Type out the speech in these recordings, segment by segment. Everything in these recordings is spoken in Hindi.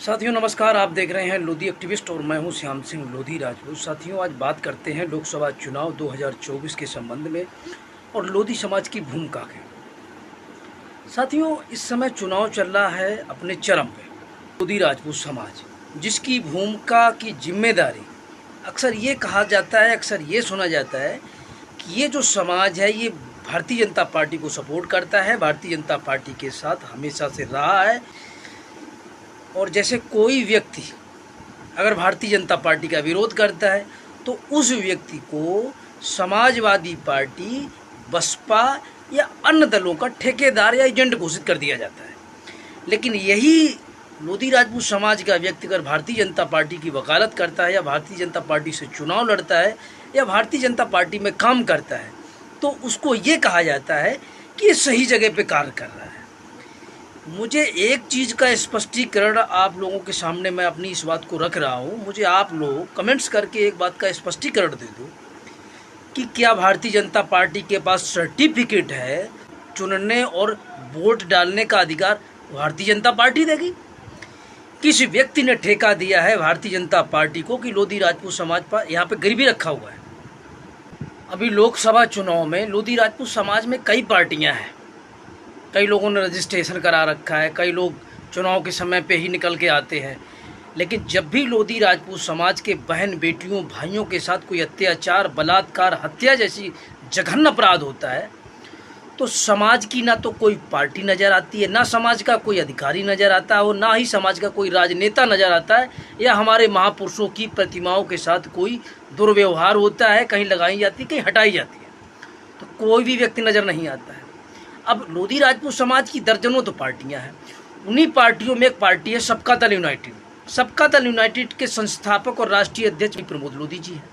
साथियों नमस्कार। आप देख रहे हैं लोधी एक्टिविस्ट और मैं हूं श्याम सिंह लोधी राजपूत। साथियों आज बात करते हैं लोकसभा चुनाव 2024 के संबंध में और लोधी समाज की भूमिका के। साथियों इस समय चुनाव चल रहा है अपने चरम पे। लोधी राजपूत समाज जिसकी भूमिका की जिम्मेदारी अक्सर ये कहा जाता है, अक्सर ये सुना जाता है कि ये जो समाज है ये भारतीय जनता पार्टी को सपोर्ट करता है, भारतीय जनता पार्टी के साथ हमेशा से रहा है। और जैसे कोई व्यक्ति अगर भारतीय जनता पार्टी का विरोध करता है तो उस व्यक्ति को समाजवादी पार्टी, बसपा या अन्य दलों का ठेकेदार या एजेंट घोषित कर दिया जाता है। लेकिन यही लोधी राजपूत समाज का व्यक्ति अगर भारतीय जनता पार्टी की वकालत करता है या भारतीय जनता पार्टी से चुनाव लड़ता है या भारतीय जनता पार्टी में काम करता है तो उसको ये कहा जाता है कि ये सही जगह पे कार्य कर रहा है। मुझे एक चीज़ का स्पष्टीकरण आप लोगों के सामने मैं अपनी इस बात को रख रहा हूँ। मुझे आप लोग कमेंट्स करके एक बात का स्पष्टीकरण दे दो कि क्या भारतीय जनता पार्टी के पास सर्टिफिकेट है चुनने और वोट डालने का अधिकार भारतीय जनता पार्टी देगी? किसी व्यक्ति ने ठेका दिया है भारतीय जनता पार्टी को कि लोधी राजपूत समाज पर यहाँ पे गरीबी रखा हुआ है। अभी लोकसभा चुनाव में लोधी राजपूत समाज में कई पार्टियाँ हैं, कई लोगों ने रजिस्ट्रेशन करा रखा है, कई लोग चुनाव के समय पे ही निकल के आते हैं। लेकिन जब भी लोधी राजपूत समाज के बहन बेटियों भाइयों के साथ कोई अत्याचार, बलात्कार, हत्या जैसी जघन्य अपराध होता है तो समाज की ना तो कोई पार्टी नज़र आती है, ना समाज का कोई अधिकारी नज़र आता है और ना ही समाज का कोई राजनेता नज़र आता है या हमारे महापुरुषों की प्रतिमाओं के साथ कोई दुर्व्यवहार होता है, कहीं लगाई जाती है, कहीं हटाई जाती है, तो कोई भी व्यक्ति नज़र नहीं आता है। अब लोधी राजपूत समाज की दर्जनों तो पार्टियां हैं। उन्हीं पार्टियों में एक पार्टी है सबका दल यूनाइटेड। सबका दल यूनाइटेड के संस्थापक और राष्ट्रीय अध्यक्ष प्रमोद लोधी जी हैं।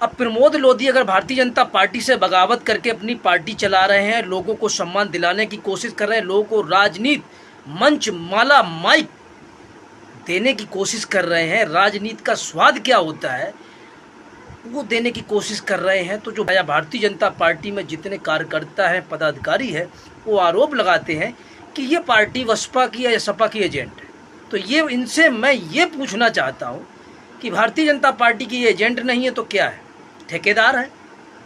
अब प्रमोद लोधी अगर भारतीय जनता पार्टी से बगावत करके अपनी पार्टी चला रहे हैं, लोगों को सम्मान दिलाने की कोशिश कर रहे हैं, लोगों को राजनीति मंच माला माइक देने की कोशिश कर रहे हैं, राजनीति का स्वाद क्या होता है वो देने की कोशिश कर रहे हैं, तो जो भारतीय जनता पार्टी में जितने कार्यकर्ता हैं, पदाधिकारी हैं, वो आरोप लगाते हैं कि ये पार्टी बसपा की या सपा की एजेंट है। तो ये इनसे मैं ये पूछना चाहता हूँ कि भारतीय जनता पार्टी की एजेंट नहीं है तो क्या है? ठेकेदार है।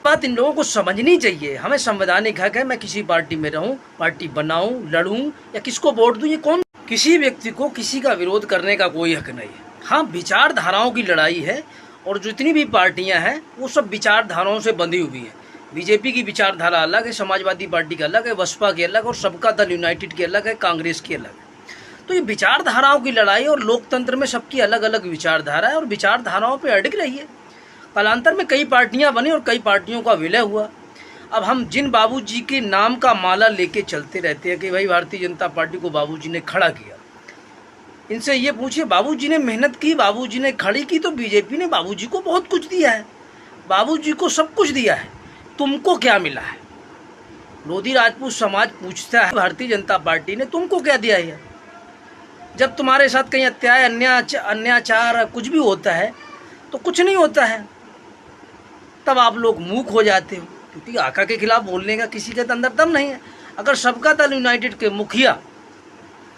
बात इन लोगों को समझनी चाहिए। हमें संवैधानिक हक है, मैं किसी पार्टी में रहूँ, पार्टी बनाऊँ, लड़ूँ या किसको वोट दूँ, ये कौन? किसी व्यक्ति को किसी का विरोध करने का कोई हक नहीं है। हाँ, विचारधाराओं की लड़ाई है और जितनी भी पार्टियां हैं वो सब विचारधाराओं से बंधी हुई हैं। बीजेपी की विचारधारा अलग है, समाजवादी पार्टी का अलग है, बसपा की अलग और सबका दल यूनाइटेड की अलग है, कांग्रेस की अलग है। तो ये विचारधाराओं की लड़ाई और लोकतंत्र में सबकी अलग अलग विचारधारा है और विचारधाराओं पे अड़िग रही है। कालांतर में कई पार्टियां बनी और कई पार्टियों का विलय हुआ। अब हम जिन बाबूजी के नाम का माला लेके चलते रहते हैं कि भाई भारतीय जनता पार्टी को बाबूजी ने खड़ा किया, इनसे ये पूछिए बाबूजी ने मेहनत की, बाबूजी ने खड़ी की, तो बीजेपी ने बाबूजी को बहुत कुछ दिया है, बाबूजी को सब कुछ दिया है, तुमको क्या मिला है? लोधी राजपूत समाज पूछता है भारतीय जनता पार्टी ने तुमको क्या दिया है? जब तुम्हारे साथ कहीं अन्याचार कुछ भी होता है तो कुछ नहीं होता है, तब आप लोग मूक हो जाते हो क्योंकि आका के खिलाफ बोलने का किसी के अंदर दम नहीं है। अगर सबका दल यूनाइटेड के मुखिया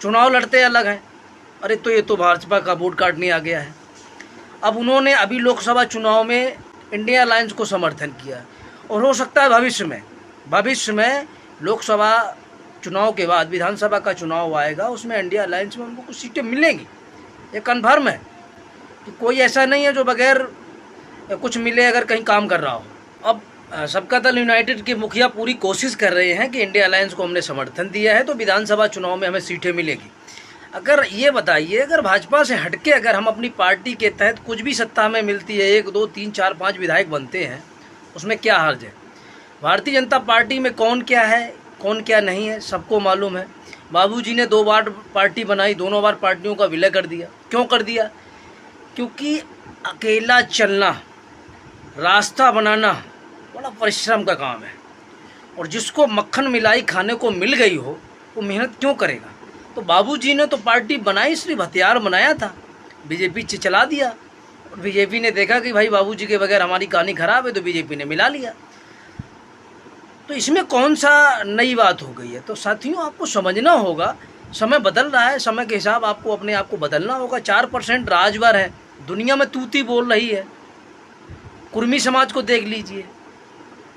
चुनाव लड़ते अलग हैं, अरे तो ये तो भाजपा का वोट काटने आ गया है। अब उन्होंने अभी लोकसभा चुनाव में इंडिया अलायंस को समर्थन किया और हो सकता है भविष्य में लोकसभा चुनाव के बाद विधानसभा का चुनाव आएगा, उसमें इंडिया अलायंस में उनको कुछ सीटें मिलेंगी। ये कन्फर्म है कि कोई ऐसा नहीं है जो बगैर कुछ मिले अगर कहीं काम कर रहा हो। अब सबका दल यूनाइटेड के मुखिया पूरी कोशिश कर रहे हैं कि इंडिया अलायंस को हमने समर्थन दिया है तो विधानसभा चुनाव में हमें सीटें मिलेगी। अगर ये बताइए, अगर भाजपा से हटके अगर हम अपनी पार्टी के तहत कुछ भी सत्ता में मिलती है, 1 2 3 4 5 विधायक बनते हैं, उसमें क्या हर्ज है? भारतीय जनता पार्टी में कौन क्या है, कौन क्या नहीं है, सबको मालूम है। बाबूजी ने 2 बार पार्टी बनाई, दोनों बार पार्टियों का विलय कर दिया। क्यों कर दिया? क्योंकि अकेला चलना, रास्ता बनाना बड़ा परिश्रम का काम है और जिसको मक्खन मिलाई खाने को मिल गई हो वो मेहनत क्यों करेगा? तो बाबूजी ने तो पार्टी बनाई, सिर्फ हथियार बनाया था, बीजेपी से चला दिया और बीजेपी ने देखा कि भाई बाबूजी के बगैर हमारी कहानी खराब है तो बीजेपी ने मिला लिया। तो इसमें कौन सा नई बात हो गई है? तो साथियों आपको समझना होगा समय बदल रहा है, समय के हिसाब आपको अपने आप को बदलना होगा। 4% राजभर है, दुनिया में तूती बोल रही है। कुर्मी समाज को देख लीजिए,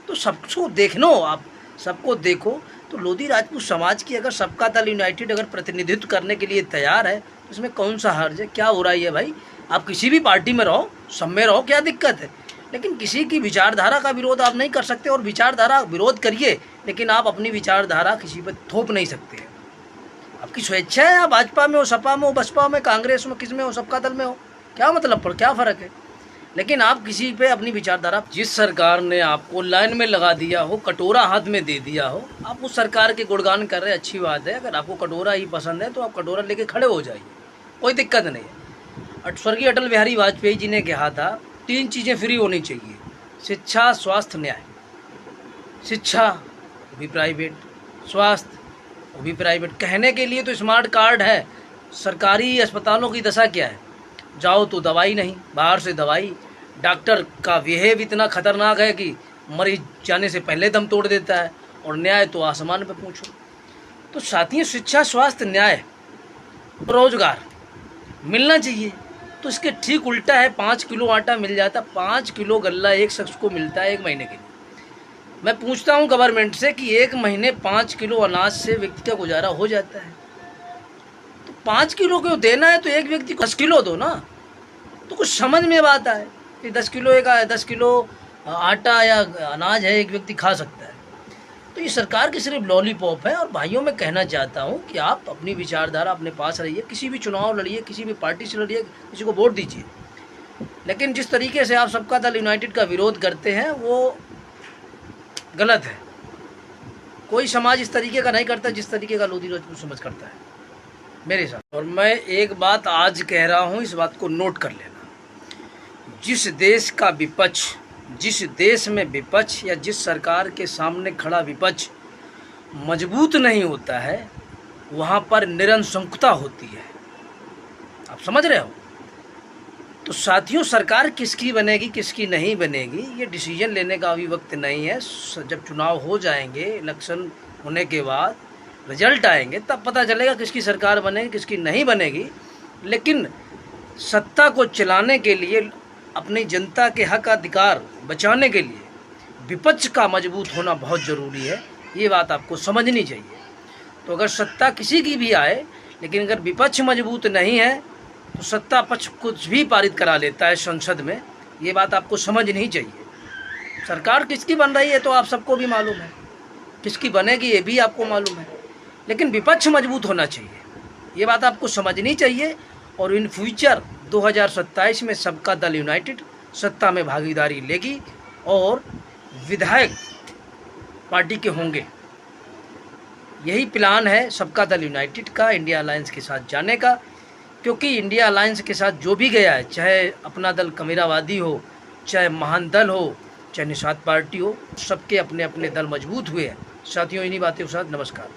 तो सबको देखना हो, आप सबको देखो। तो लोधी राजपूत समाज की अगर सबका दल यूनाइटेड अगर प्रतिनिधित्व करने के लिए तैयार है तो इसमें कौन सा हर्ज है, क्या हो रहा है भाई। आप किसी भी पार्टी में रहो, सब में रहो, क्या दिक्कत है। लेकिन किसी की विचारधारा का विरोध आप नहीं कर सकते, और विचारधारा विरोध करिए, लेकिन आप अपनी विचारधारा किसी पर थोप नहीं सकते। आपकी स्वेच्छा है, आप भाजपा में हो, सपा में हो, बसपा में, कांग्रेस में, किस में हो, सबका दल में हो, क्या मतलब पर क्या फ़र्क है। लेकिन आप किसी पे अपनी विचारधारा, जिस सरकार ने आपको लाइन में लगा दिया हो, कटोरा हाथ में दे दिया हो, आप उस सरकार के गुणगान कर रहे हैं, अच्छी बात है। अगर आपको कटोरा ही पसंद है तो आप कटोरा लेके खड़े हो जाइए, कोई दिक्कत नहीं है। स्वर्गीय अटल बिहारी वाजपेयी जी ने कहा था 3 चीज़ें फ्री होनी चाहिए, शिक्षा, स्वास्थ्य, न्याय। शिक्षा वो भी प्राइवेट, स्वास्थ्य वो भी प्राइवेट। कहने के लिए तो स्मार्ट कार्ड है। सरकारी अस्पतालों की दशा क्या है, जाओ तो दवाई नहीं, बाहर से दवाई। डॉक्टर का बिहेव इतना खतरनाक है कि मरीज जाने से पहले दम तोड़ देता है। और न्याय तो आसमान पे पूछो। तो साथियों, शिक्षा, स्वास्थ्य, न्याय, रोजगार मिलना चाहिए। तो इसके ठीक उल्टा है, 5 किलो आटा मिल जाता, 5 किलो गल्ला एक शख्स को मिलता है 1 महीने के लिए। मैं पूछता हूँ गवर्नमेंट से कि 1 महीने 5 किलो अनाज से व्यक्ति का गुजारा हो जाता है, तो 5 किलो क्यों देना है, तो एक व्यक्ति को 10 किलो दो ना। तो कुछ समझ में बात आए कि 10 किलो आटा या अनाज है, एक व्यक्ति खा सकता है। तो ये सरकार की सिर्फ लॉलीपॉप है। और भाइयों, मैं कहना चाहता हूँ कि आप अपनी विचारधारा अपने पास रहिए, किसी भी चुनाव लड़िए, किसी भी पार्टी से लड़िए, किसी को वोट दीजिए। लेकिन जिस तरीके से आप सबका दल यूनाइटेड का विरोध करते हैं वो गलत है। कोई समाज इस तरीके का नहीं करता जिस तरीके का लोधी राजपूत समाज करता है मेरे साथ। और मैं एक बात आज कह रहा हूँ, इस बात को नोट कर लेना। जिस देश का विपक्ष, जिस देश में विपक्ष या जिस सरकार के सामने खड़ा विपक्ष मजबूत नहीं होता है, वहाँ पर निरंकुशता होती है। आप समझ रहे हो। तो साथियों, सरकार किसकी बनेगी किसकी नहीं बनेगी, ये डिसीजन लेने का अभी वक्त नहीं है। जब चुनाव हो जाएंगे, इलेक्शन होने के बाद रिजल्ट आएंगे, तब पता चलेगा किसकी सरकार बनेगी किसकी नहीं बनेगी। लेकिन सत्ता को चलाने के लिए, अपनी जनता के हक अधिकार बचाने के लिए विपक्ष का मजबूत होना बहुत ज़रूरी है। ये बात आपको समझनी चाहिए। तो अगर सत्ता किसी की भी आए, लेकिन अगर विपक्ष मजबूत नहीं है तो सत्ता पक्ष कुछ भी पारित करा लेता है संसद में। ये बात आपको समझनी चाहिए। सरकार किसकी बन रही है तो आप सबको भी मालूम है, किसकी बनेगी ये भी आपको मालूम है। लेकिन विपक्ष मजबूत होना चाहिए, ये बात आपको समझनी चाहिए। और इन फ्यूचर 2027 में सबका दल यूनाइटेड सत्ता में भागीदारी लेगी और विधायक पार्टी के होंगे। यही प्लान है सबका दल यूनाइटेड का, इंडिया अलायंस के साथ जाने का। क्योंकि इंडिया अलायंस के साथ जो भी गया है, चाहे अपना दल कमेरावादी हो, चाहे महान दल हो, चाहे निषाद पार्टी हो, सबके अपने अपने दल मजबूत हुए हैं। साथियों, इन्हीं बातों के साथ नमस्कार।